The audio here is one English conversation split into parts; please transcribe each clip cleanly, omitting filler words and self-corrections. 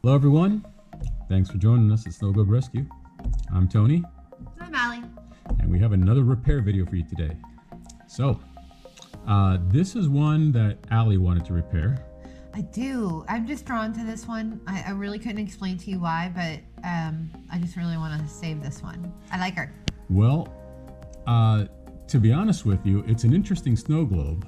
Hello everyone, thanks for joining us at Snow Globe Rescue. I'm Tony. I'm Allie. And we have another repair video for you today. So, this is one that Allie wanted to repair. I do. I'm just drawn to this one. I really couldn't explain to you why, but I just really want to save this one. I like her. Well, to be honest with you, it's an interesting snow globe.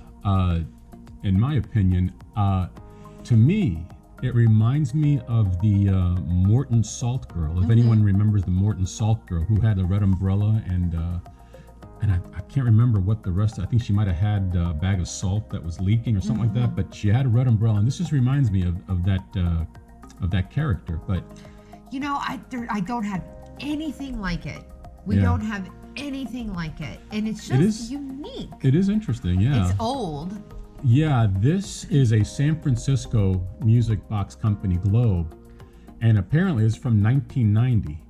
In my opinion, to me, it reminds me of the Morton Salt Girl. If anyone remembers the Morton Salt Girl, who had a red umbrella and I can't remember what the rest. I think she might have had a bag of salt that was leaking or something like that. But she had a red umbrella, and this just reminds me of that character. But you know, I don't have anything like it. We don't have anything like it, and it's just unique. It is interesting, yeah. It's old. Yeah, this is a San Francisco music box company globe, and apparently it's from 1990.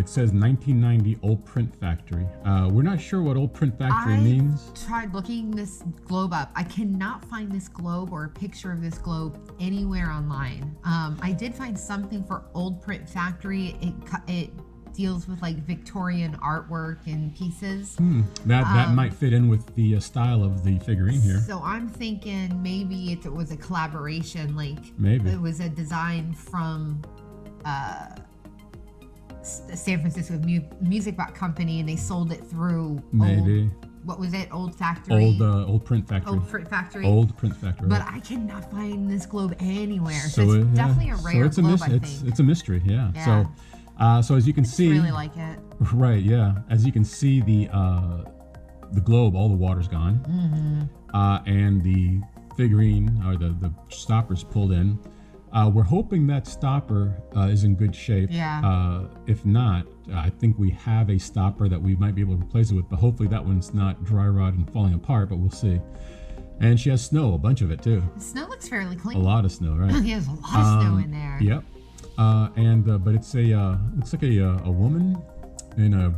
It says 1990 Old Print Factory. We're not sure what Old Print Factory means. I tried looking this globe up. I cannot find this globe or a picture of this globe anywhere online. I did find something for Old Print Factory. It deals with like Victorian artwork and pieces. That might fit in with the style of the figurine here. So I'm thinking maybe it was a collaboration, like maybe it was a design from San Francisco Music Box Company, and they sold it through what was it? Old Factory. Old Print Factory. Old Print Factory. Old Print Factory. But I cannot find this globe anywhere. So it's definitely a rare globe, I think. It's a mystery, yeah. So as you can see, I really like it. Right, yeah. As you can see, the globe, all the water's gone, and the figurine or the stopper's pulled in. We're hoping that stopper is in good shape. Yeah. If not, I think we have a stopper that we might be able to replace it with, but hopefully that one's not dry rot and falling apart. But we'll see. And she has snow, a bunch of it too. The snow looks fairly clean. A lot of snow, right? There's a lot of snow in there. Yep. But it's looks like a woman in a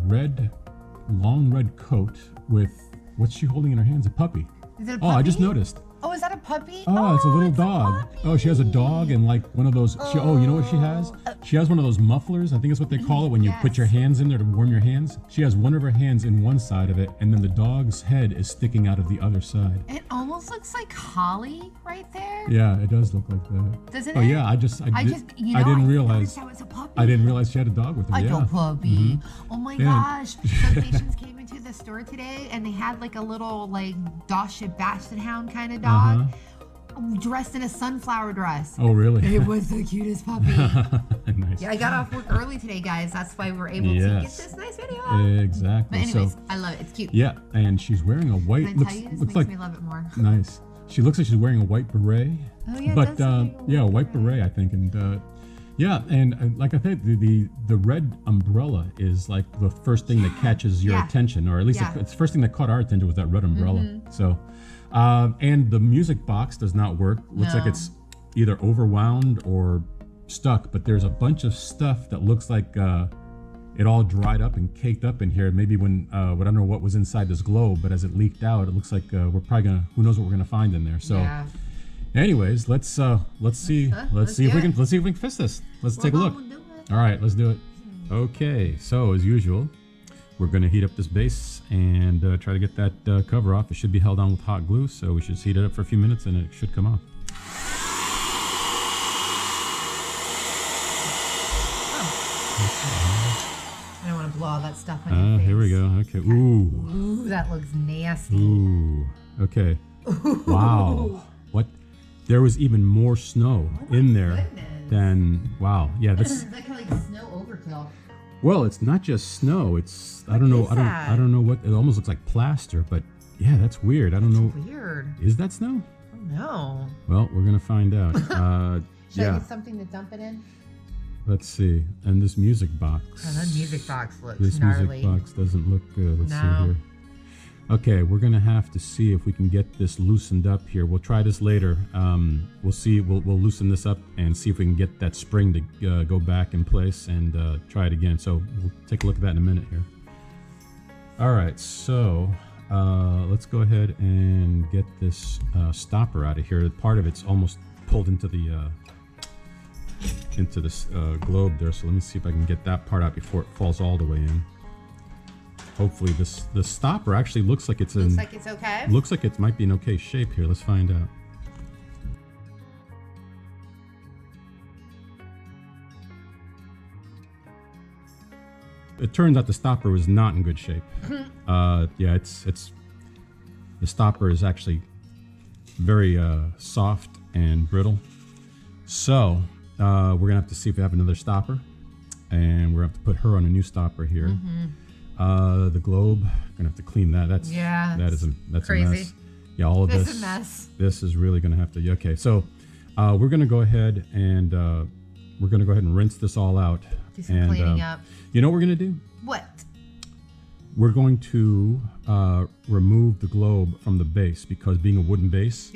long red coat with, what's she holding in her hands? A puppy. Is it a puppy? Oh, I just noticed. Oh, is that a puppy? Oh, it's a little dog. Oh, she has a dog and like one of those. You know what she has? She has one of those mufflers. I think that's what they call it when you put your hands in there to warm your hands. She has one of her hands in one side of it, and then the dog's head is sticking out of the other side. It almost looks like Holly right there. Yeah, it does look like that. Doesn't it? Oh yeah, I didn't realize that was a puppy. I didn't realize she had a dog with her. A puppy. Oh my gosh! Some patients came into the store today, and they had like a little like Basset Hound kind of dog. Dressed in a sunflower dress. Oh, really? It was the cutest puppy. Nice. Yeah, I got off work early today, guys. That's why we're able to get this nice video. Exactly. But anyways, I love it. It's cute. Yeah, and she's wearing a white. Can I tell you, this makes me love it more. Nice. She looks like she's wearing a white beret. Oh yeah, but a white beret, I think, and like I think the red umbrella is like the first thing that catches your attention, or at least it's the first thing that caught our attention was that red umbrella. So. And the music box does not work. Looks like it's either overwound or stuck, but there's a bunch of stuff that looks like it all dried up and caked up in here. Maybe when I don't know what was inside this globe, but as it leaked out, it looks like we're probably gonna, who knows what we're gonna find in there. So anyways, let's see if we can fix this. Let's take a look. All right, let's do it. Okay, so as usual, we're going to heat up this base and try to get that cover off. It should be held on with hot glue, so we should just heat it up for a few minutes and it should come off. I don't want to blow all that stuff on your face. Here we go. Okay. Ooh, that looks nasty. Ooh. Okay. Wow. What? There was even more snow in there than, wow. Yeah, this. It's like snow overkill. Well, it's not just snow. It's I don't know what it almost looks like plaster, but yeah, that's weird. I don't know. Weird. Is that snow? No. Well, we're gonna find out. Should I get something to dump it in? Let's see. And this music box. Oh, that music box looks this gnarly. Music box doesn't look good. Let's see here. Okay, we're gonna have to see if we can get this loosened up here. We'll try this later. We'll see. We'll loosen this up and see if we can get that spring to go back in place and try it again. So we'll take a look at that in a minute here. All right, so let's go ahead and get this stopper out of here. Part of it's almost pulled into the into this globe there. So let me see if I can get that part out before it falls all the way in. Hopefully the stopper actually looks like it's looks like it's okay. Looks like it might be in okay shape here. Let's find out. It turns out the stopper was not in good shape. Yeah, it's the stopper is actually very soft and brittle. So we're gonna have to see if we have another stopper, and we're gonna have to put her on a new stopper here. The globe, gonna have to clean that. That's crazy. A mess. Yeah, all of this is a mess. This is really gonna have to. Okay, so we're gonna go ahead and rinse this all out. Do some cleaning up. You know what we're gonna do? What? We're going to remove the globe from the base, because being a wooden base,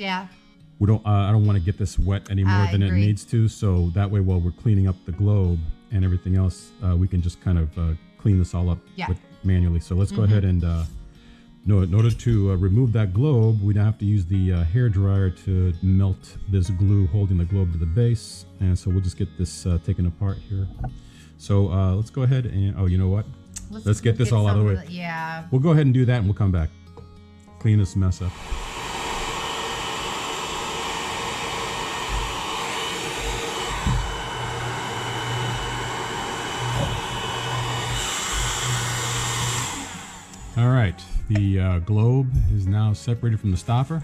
we don't. I don't want to get this wet any more than it needs to. So that way, while we're cleaning up the globe and everything else, we can just kind of clean this all up manually. So let's go ahead and. In order to remove that globe, we now have to use the hair dryer to melt this glue holding the globe to the base. And so we'll just get this taken apart here. So let's go ahead and, oh, you know what? Let's get this all out of the way. Yeah. We'll go ahead and do that, and we'll come back. Clean this mess up. All right, the globe is now separated from the stopper.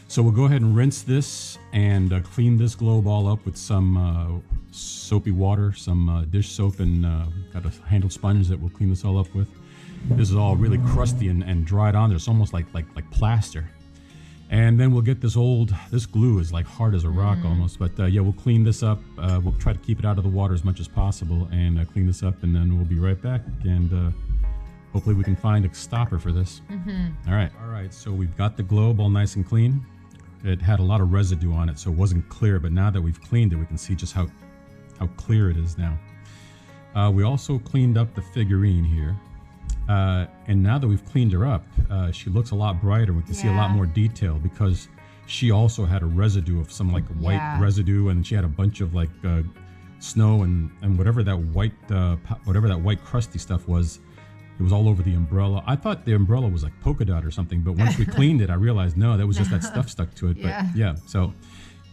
So we'll go ahead and rinse this and clean this globe all up with some soapy water, some dish soap, and got a handled sponge that we'll clean this all up with. This is all really crusty and dried on there. It's almost like plaster. And then we'll get this glue is like hard as a rock almost. But yeah, we'll clean this up. We'll try to keep it out of the water as much as possible and clean this up, and then we'll be right back. And hopefully we can find a stopper for this. All right, so we've got the globe all nice and clean. It had a lot of residue on it, so it wasn't clear, but now that we've cleaned it, we can see just how clear it is now. We also cleaned up the figurine here. And now that we've cleaned her up, she looks a lot brighter. We can see a lot more detail, because she also had a residue of some like white residue, and she had a bunch of like snow and whatever that white crusty stuff was. It was all over the umbrella. I thought the umbrella was like polka dot or something, but once we cleaned it, I realized no, that was just that stuff stuck to it. But yeah, so,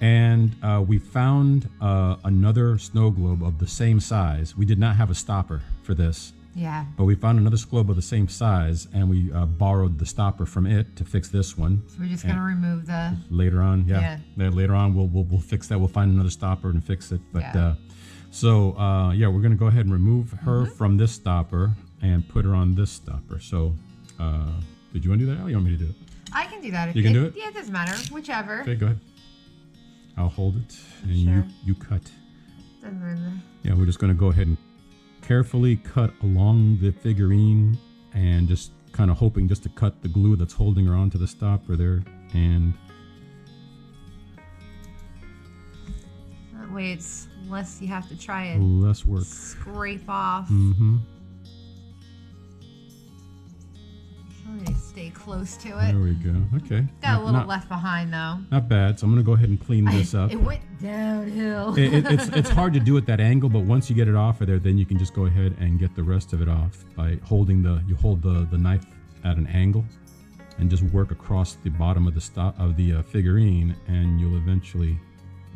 and we found another snow globe of the same size. We did not have a stopper for this. Yeah. But we found another globe of the same size, and we borrowed the stopper from it to fix this one. So we're just gonna remove the. Later on, later on, we'll fix that. We'll find another stopper and fix it. But yeah, we're gonna go ahead and remove her from this stopper and put her on this stopper. So, did you want to do that, or you want me to do it? I can do that. You can do it? Yeah, it doesn't matter. Whichever. Okay, go ahead. I'll hold it, and you cut. Doesn't matter. Yeah, we're just going to go ahead and carefully cut along the figurine, and just kind of hoping just to cut the glue that's holding her onto the stopper there, and that way it's less. You have to try it. Less work. Scrape off. Stay close to it. There we go. Okay. Got a little left behind though. Not bad. So I'm gonna go ahead and clean this up. It went downhill. It's hard to do at that angle, but once you get it off of there, then you can just go ahead and get the rest of it off by holding you hold the knife at an angle, and just work across the bottom of the figurine, and you'll eventually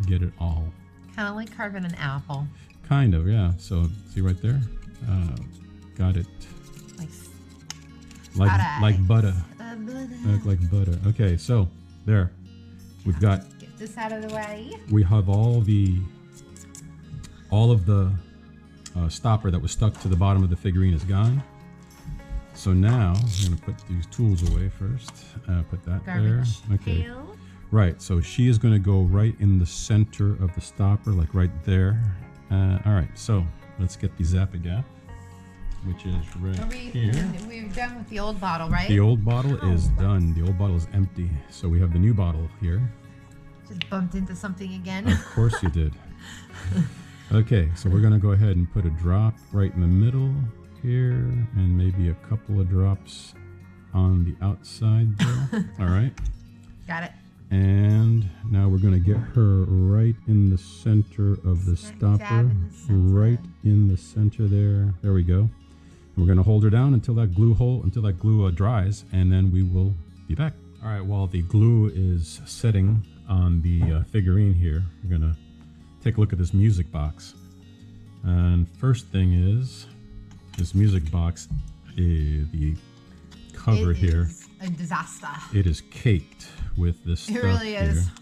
get it all. Kind of like carving an apple. Kind of, yeah. So see right there, got it. Like butter. Like butter. Okay, so there, we've got. Get this out of the way. We have all of the stopper that was stuck to the bottom of the figurine is gone. So now I'm gonna put these tools away first. Put that Garbage there. Okay. pail. Right. So she is gonna go right in the center of the stopper, like right there. All right. So let's get the Zap-A-Gap, which is right here. We're done with the old bottle, right? The old bottle is done. The old bottle is empty. So we have the new bottle here. Just bumped into something again. Of course you did. Okay, so we're gonna go ahead and put a drop right in the middle here, and maybe a couple of drops on the outside there. All right. Got it. And now we're going to get her right in the center of the stopper. Right in the center there. There we go. We're going to hold her down until that glue dries, and then we will be back. All right, while the glue is setting on the figurine here, we're going to take a look at this music box. And first thing is, this music box, the cover here. It is a disaster. It is caked with this stuff. It really is. Here.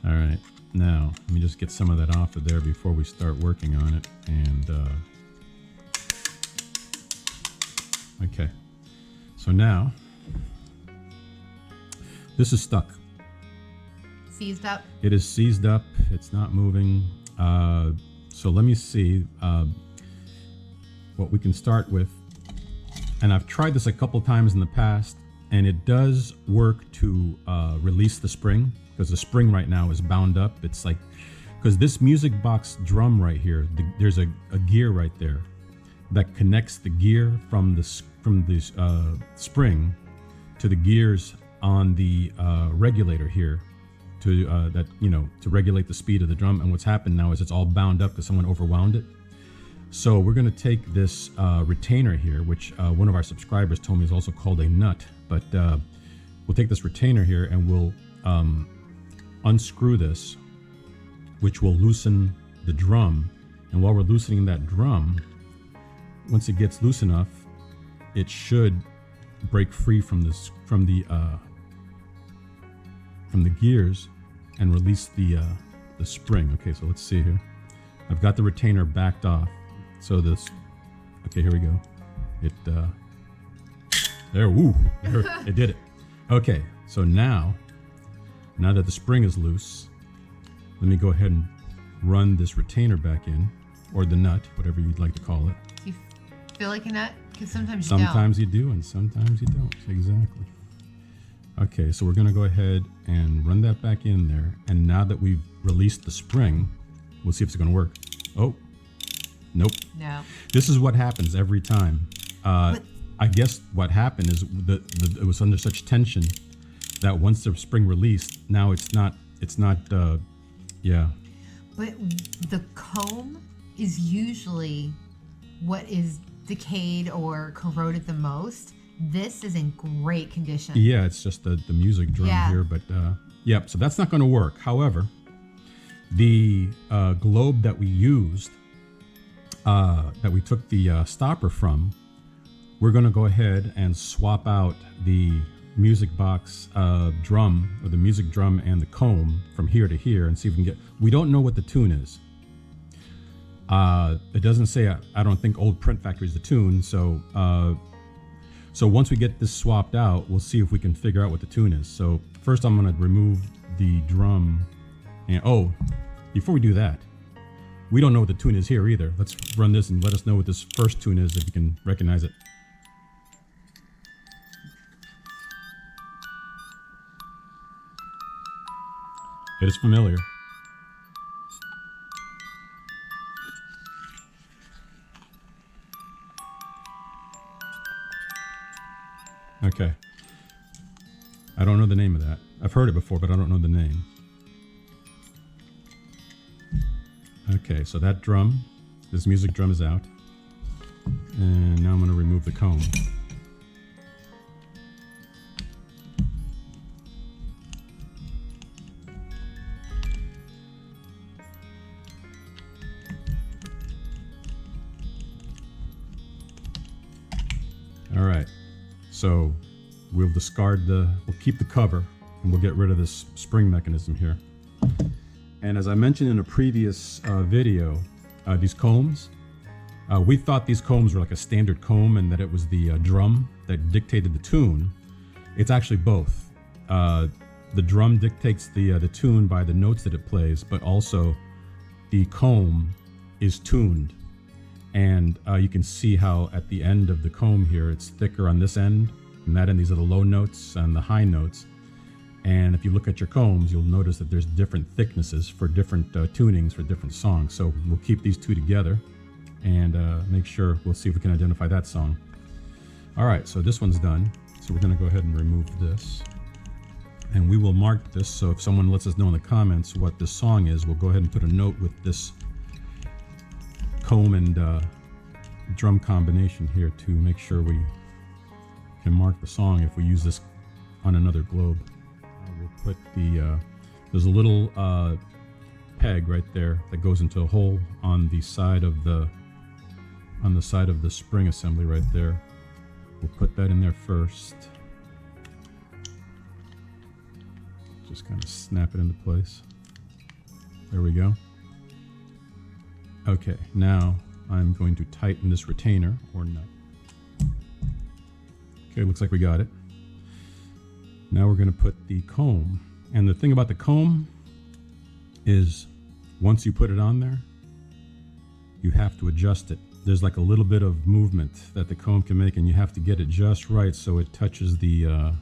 All right, now let me just get some of that off of there before we start working on it. And okay, so now this is stuck. Seized up? It is seized up. It's not moving. So let me see what we can start with. And I've tried this a couple times in the past, and it does work to release the spring, because the spring right now is bound up. It's like, because this music box drum right here, there's a gear right there that connects the gear from the spring to the gears on the regulator here to to regulate the speed of the drum. And what's happened now is it's all bound up because someone overwound it. So we're going to take this retainer here, which one of our subscribers told me is also called a nut. But we'll take this retainer here and we'll unscrew this, which will loosen the drum. And while we're loosening that drum, once it gets loose enough, it should break free from the gears and release the spring. Okay, so let's see here. I've got the retainer backed off. So this, okay, here we go. It it did it. Okay, so now that the spring is loose, let me go ahead and run this retainer back in, or the nut, whatever you'd like to call it. Do you feel like a nut? Because sometimes you don't. Sometimes you do, and sometimes you don't. Exactly. Okay, so we're going to go ahead and run that back in there. And now that we've released the spring, we'll see if it's going to work. Oh, nope. No. This is what happens every time. I guess what happened is it was under such tension that once the spring released, now it's not, yeah. But the comb is usually what is decayed or corroded the most. This is in great condition. Yeah, it's just the music drum here, but yep, so that's not going to work. However, the globe that we used, that we took the stopper from, we're going to go ahead and swap out the music box drum, or the music drum and the comb from here to here, and see if we can get, we don't know what the tune is. It doesn't say, I don't think Old Print Factory is the tune, so once we get this swapped out, we'll see if we can figure out what the tune is. So first I'm going to remove the drum. And before we do that, we don't know what the tune is here either. Let's run this and let us know what this first tune is, if you can recognize it. It is familiar. Okay. I don't know the name of that. I've heard it before, but I don't know the name. Okay, so that drum, this music drum is out. And now I'm going to remove the comb. All right. So we'll keep the cover, and we'll get rid of this spring mechanism here. And as I mentioned in a previous video, these combs, we thought these combs were like a standard comb and that it was the drum that dictated the tune. It's actually both. The drum dictates the tune by the notes that it plays, but also the comb is tuned. And you can see how at the end of the comb here, it's thicker on this end, and that end, these are the low notes and the high notes. And if you look at your combs, you'll notice that there's different thicknesses for different tunings for different songs. So we'll keep these two together and make sure, we'll see if we can identify that song. All right, so this one's done. So we're gonna go ahead and remove this. And we will mark this, so if someone lets us know in the comments what this song is, we'll go ahead and put a note with this comb and drum combination here to make sure we can mark the song if we use this on another globe. We'll put the, there's a little peg right there that goes into a hole on the side of the spring assembly right there. We'll put that in there first. Just kind of snap it into place. There we go. Okay, now I'm going to tighten this retainer or nut. Okay, looks like we got it. Now we're going to put the comb. And the thing about the comb is once you put it on there, you have to adjust it. There's like a little bit of movement that the comb can make, and you have to get it just right so it touches the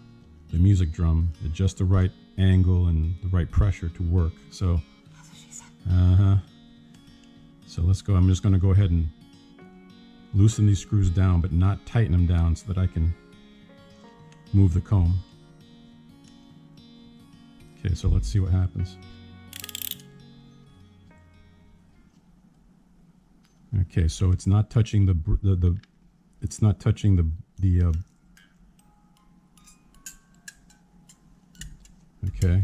music drum at just the right angle and the right pressure to work. So, so let's go. I'm just going to go ahead and loosen these screws down, but not tighten them down so that I can move the comb. Okay, so let's see what happens. Okay, so it's not touching it's not touching the okay.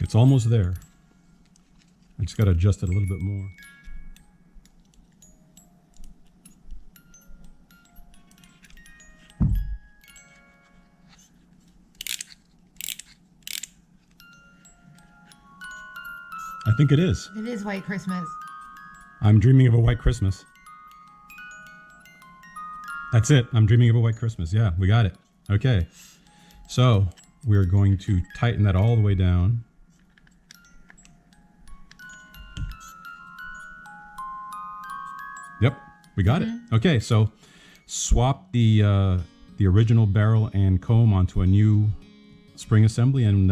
It's almost there. I just got to adjust it a little bit more. I think it is. It is White Christmas. I'm dreaming of a white Christmas. That's it. I'm dreaming of a white Christmas. Yeah, we got it. Okay. So we're going to tighten that all the way down. Yep, we got it. Okay, so swap the original barrel and comb onto a new spring assembly, and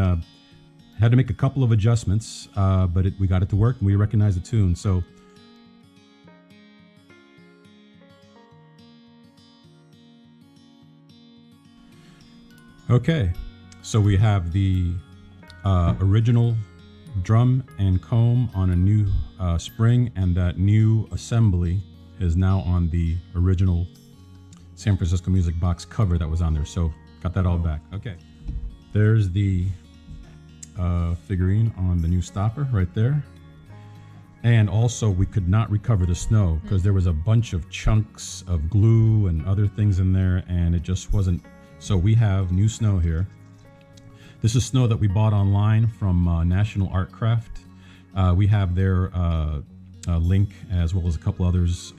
had to make a couple of adjustments, but we got it to work, and we recognize the tune. So okay, so we have the original drum and comb on a new spring, and that new assembly is now on the original San Francisco Music box cover that was on there. So got that all back. Okay, there's the figurine on the new stopper right there. And also we could not recover the snow because there was a bunch of chunks of glue and other things in there, and it just wasn't. So we have new snow here. This is snow that we bought online from National Art Craft. We have their link, as well as a couple others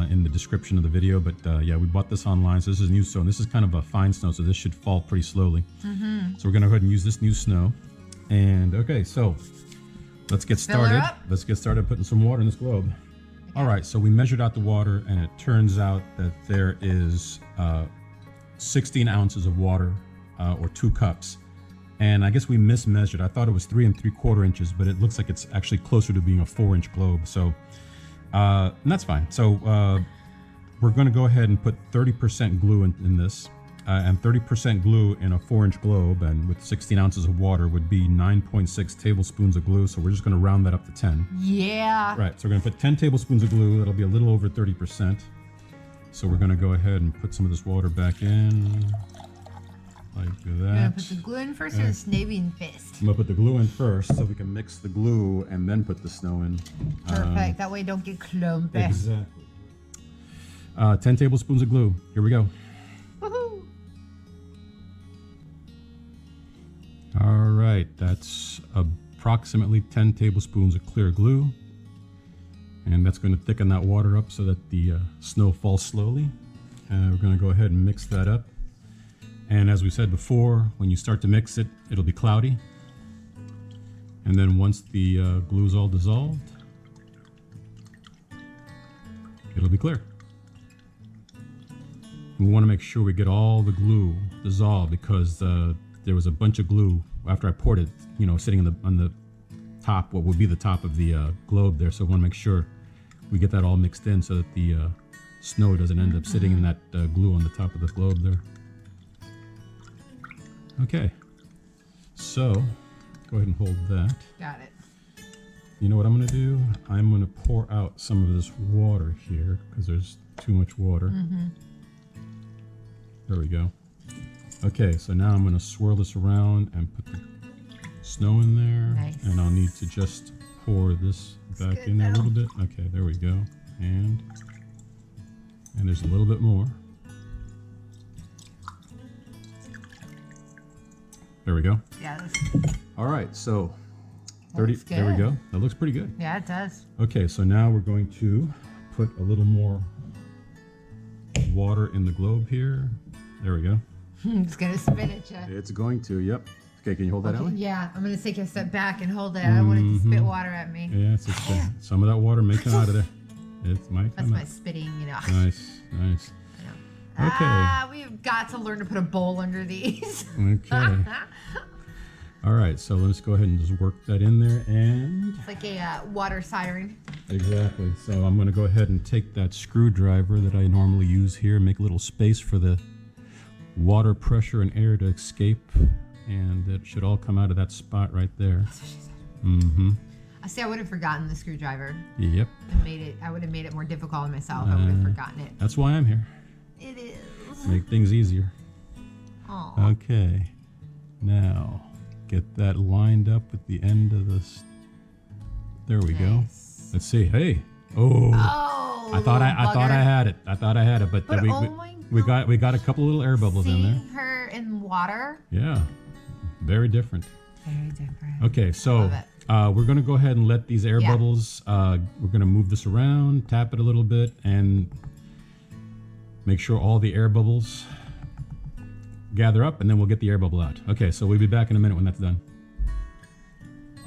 in the description of the video. But yeah, we bought this online. So this is new snow, and this is kind of a fine snow, so this should fall pretty slowly. So we're gonna go ahead and use this new snow. And okay, so let's get started. Let's get started putting some water in this globe. All right, so we measured out the water, and it turns out that there is 16 ounces of water, or 2 cups. And I guess we mismeasured. I thought it was 3 3/4 inches, but it looks like it's actually closer to being a 4-inch globe. So and that's fine. So we're going to go ahead and put 30% glue in this, and 30% glue in a 4-inch globe, and with 16 ounces of water would be 9.6 tablespoons of glue. So we're just going to round that up to 10. Yeah. Right. So we're going to put 10 tablespoons of glue. That'll be a little over 30%. So we're going to go ahead and put some of this water back in. Like that. You're gonna put the glue in first, or snaving fist? I'm gonna put the glue in first so we can mix the glue and then put the snow in. Perfect. That way don't get clumpy. Exactly. 10 tablespoons of glue. Here we go. Woohoo! All right, that's approximately 10 tablespoons of clear glue. And that's going to thicken that water up so that the snow falls slowly. We're going to go ahead and mix that up. And as we said before, when you start to mix it, it'll be cloudy. And then once the glue's all dissolved, it'll be clear. We want to make sure we get all the glue dissolved because there was a bunch of glue after I poured it, sitting on the top, what would be the top of the globe there. So I want to make sure we get that all mixed in so that the snow doesn't end up sitting in that glue on the top of the globe there. Okay, so go ahead and hold that. Got it. You know what I'm going to do? I'm going to pour out some of this water here because there's too much water. There we go. Okay, so now I'm going to swirl this around and put the snow in there. Nice. And I'll need to just pour this back in there a little bit. Okay, there we go. And there's a little bit more. There we go. Yeah. All right, so There we go. That looks pretty good. Yeah, it does. Okay, so now we're going to put a little more water in the globe here. There we go. It's gonna spin at you. It's going to, yep. Okay, can you hold that, Ellie? Yeah, I'm gonna take a step back and hold it. I don't want it to spit water at me. Yeah, it's some of that water may come out of there. It might That's come my out. spitting, Nice. Okay. We've got to learn to put a bowl under these. Okay. All right, so let's go ahead and just work that in there and... It's like a water siren. Exactly. So I'm going to go ahead and take that screwdriver that I normally use here, make a little space for the water pressure and air to escape, and it should all come out of that spot right there. That's what she said. I see. I would have forgotten the screwdriver. Yep. I would have made it more difficult on myself. I would have forgotten it. That's why I'm here. It is. Make things easier. Aww. Okay. Now, get that lined up with the end of this. There we go. Let's see. Hey. Oh. I thought I had it. I thought I had it, but we got a couple little air bubbles in there. Seeing her in water. Yeah. Very different. Very different. Okay, so we're going to go ahead and let these air bubbles, we're going to move this around, tap it a little bit, and make sure all the air bubbles gather up, and then we'll get the air bubble out. Okay, so we'll be back in a minute when that's done.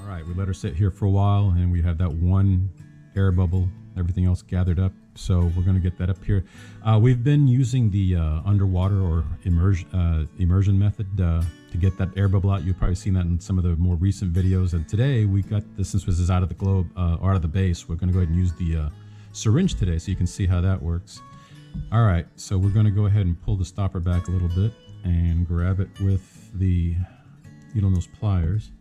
All right, we let her sit here for a while, and we have that one air bubble, everything else gathered up. So we're going to get that up here. We've been using the underwater or immersion method to get that air bubble out. You've probably seen that in some of the more recent videos. And today we got this, since this is out of the globe, or out of the base, we're going to go ahead and use the syringe today so you can see how that works. All right, so we're going to go ahead and pull the stopper back a little bit and grab it with the needle nose pliers.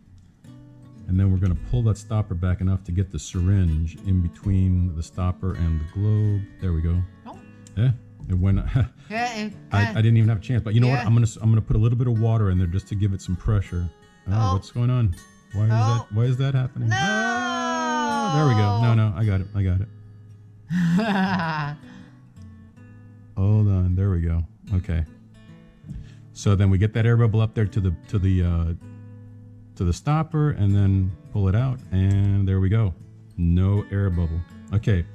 And then we're going to pull that stopper back enough to get the syringe in between the stopper and the globe. There we go. Oh. Yeah, it went. I didn't even have a chance. But you know what? I'm gonna put a little bit of water in there just to give it some pressure. Oh, what's going on? Why is that happening? No. Oh, there we go. No, I got it. Hold on. There we go. Okay. So then we get that air bubble up there to the stopper, and then pull it out, and there we go. No air bubble. Okay,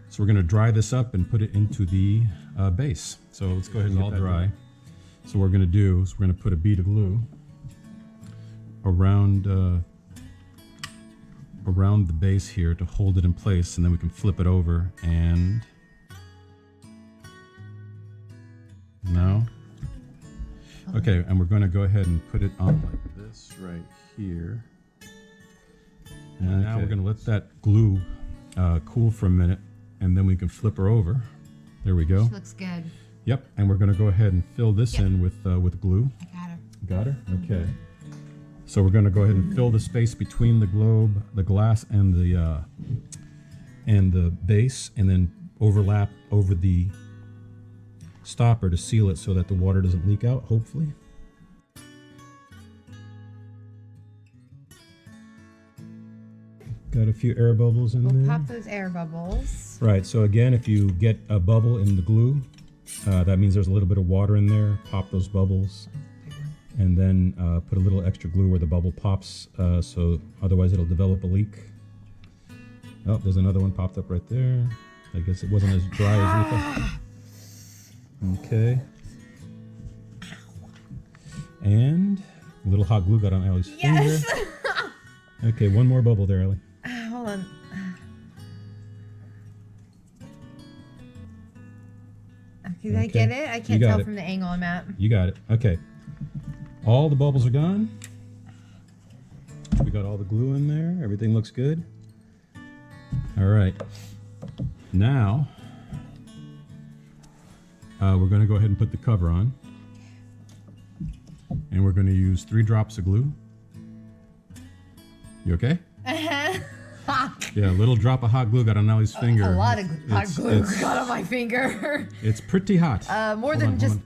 so we're going to dry this up and put it into the base. So let's go ahead and get that dry. So what we're going to do is we're going to put a bead of glue around the base here to hold it in place, and then we can flip it over, and now. Okay, and we're going to go ahead and put it on like this right here. And now we're going to let that glue cool for a minute, and then we can flip her over. There we go. She looks good. Yep, and we're going to go ahead and fill this in with glue. I got her. Got her? Okay. So we're going to go ahead and fill the space between the globe, the glass, and the base, and then overlap over the stopper to seal it so that the water doesn't leak out, hopefully. Got a few air bubbles in there. We'll pop those air bubbles. Right, so again, if you get a bubble in the glue, that means there's a little bit of water in there. Pop those bubbles, and then put a little extra glue where the bubble pops, so otherwise it'll develop a leak. Oh, there's another one popped up right there. I guess it wasn't as dry as we thought. Okay. And a little hot glue got on Allie's finger. Okay, one more bubble there, Ellie. Hold on. Did I get it? I can't tell from the angle I'm at. You got it. Okay. All the bubbles are gone. We got all the glue in there. Everything looks good. All right. Now, we're going to go ahead and put the cover on. And we're going to use 3 drops of glue. You okay? Yeah, a little drop of hot glue got on Ellie's finger. A lot of hot glue got on my finger. It's pretty hot. More than just...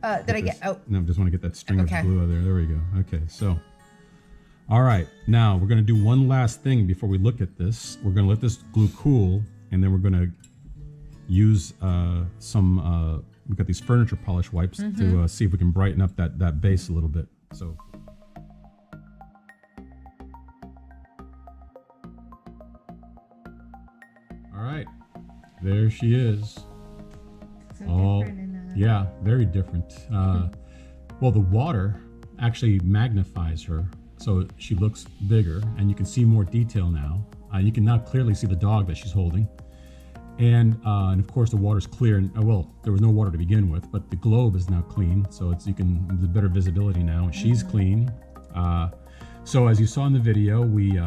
did I get... Oh. No, just want to get that string of glue out there. There we go. Okay, so... All right, now we're going to do one last thing before we look at this. We're going to let this glue cool, and then we're going to use some... we've got these furniture polish wipes to see if we can brighten up that base a little bit. So... All right, there she is. So yeah, very different. Well, the water actually magnifies her, so she looks bigger, and you can see more detail now. You can now clearly see the dog that she's holding, and of course the water's clear. And well, there was no water to begin with, but the globe is now clean, so there's better visibility now. And she's clean. So as you saw in the video, we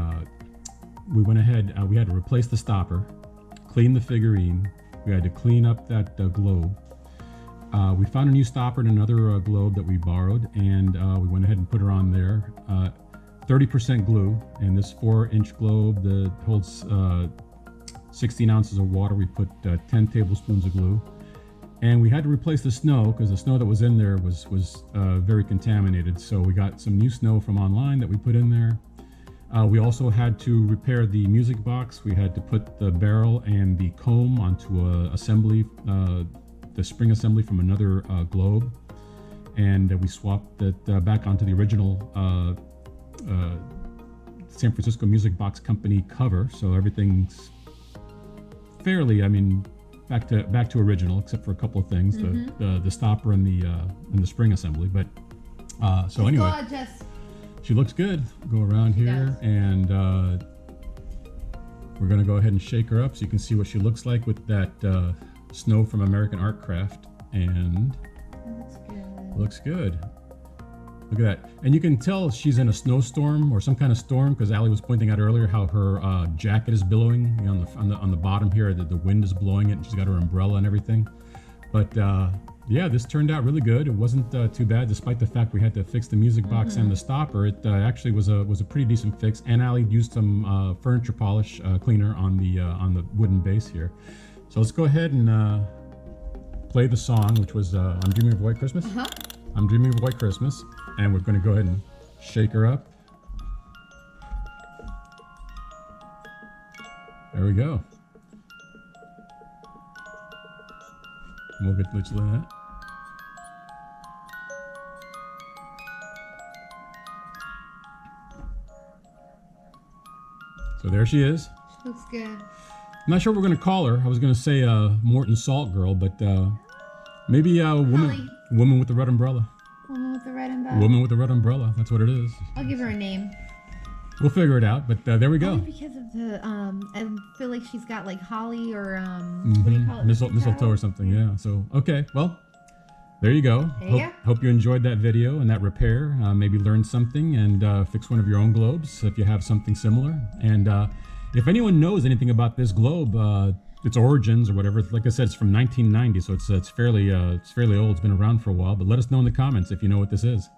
went ahead. We had to replace the stopper, clean the figurine. We had to clean up that globe. We found a new stopper in another globe that we borrowed, and we went ahead and put her on there. 30% glue, and this 4-inch globe that holds 16 ounces of water. We put 10 tablespoons of glue, and we had to replace the snow because the snow that was in there was very contaminated. So we got some new snow from online that we put in there. We also had to repair the music box. We had to put the barrel and the comb onto a assembly, the spring assembly from another globe, and we swapped it back onto the original San Francisco Music Box Company cover. So everything's fairly, I mean, back to original, except for a couple of things, the stopper and the spring assembly. But so anyway. She looks good. Go around here, and we're going to go ahead and shake her up so you can see what she looks like with that snow from American Art Craft. And looks good. Look at that. And you can tell she's in a snowstorm or some kind of storm, because Allie was pointing out earlier how her jacket is billowing on the bottom here. The wind is blowing it, and she's got her umbrella and everything. But yeah, this turned out really good. It wasn't too bad, despite the fact we had to fix the music box and the stopper. It actually was a pretty decent fix. And Allie used some furniture polish cleaner on the wooden base here. So let's go ahead and play the song, which was "I'm Dreaming of White Christmas." I'm Dreaming of White Christmas, and we're going to go ahead and shake her up. There we go. And we'll get to that. So there she is. She looks good. I'm not sure what we're going to call her. I was going to say Morton Salt Girl, but maybe woman with the red umbrella. Woman with the red umbrella. Woman with the red umbrella. That's what it is. I'll give her a name. We'll figure it out, but there we go. Only because of the, I feel like she's got like holly or, what do you call it? Mistletoe or something, yeah. So, okay, well, there you go. Hope you enjoyed that video and that repair. Maybe learned something and fix one of your own globes if you have something similar. And if anyone knows anything about this globe, its origins or whatever, like I said, it's from 1990, so it's fairly old. It's been around for a while. But let us know in the comments if you know what this is.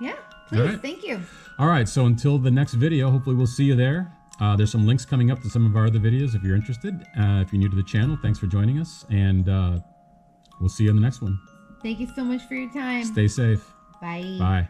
Yeah, please. Right. Thank you. All right, so until the next video, hopefully we'll see you there. There's some links coming up to some of our other videos if you're interested. If you're new to the channel, thanks for joining us, and we'll see you in the next one. Thank you so much for your time. Stay safe. Bye. Bye.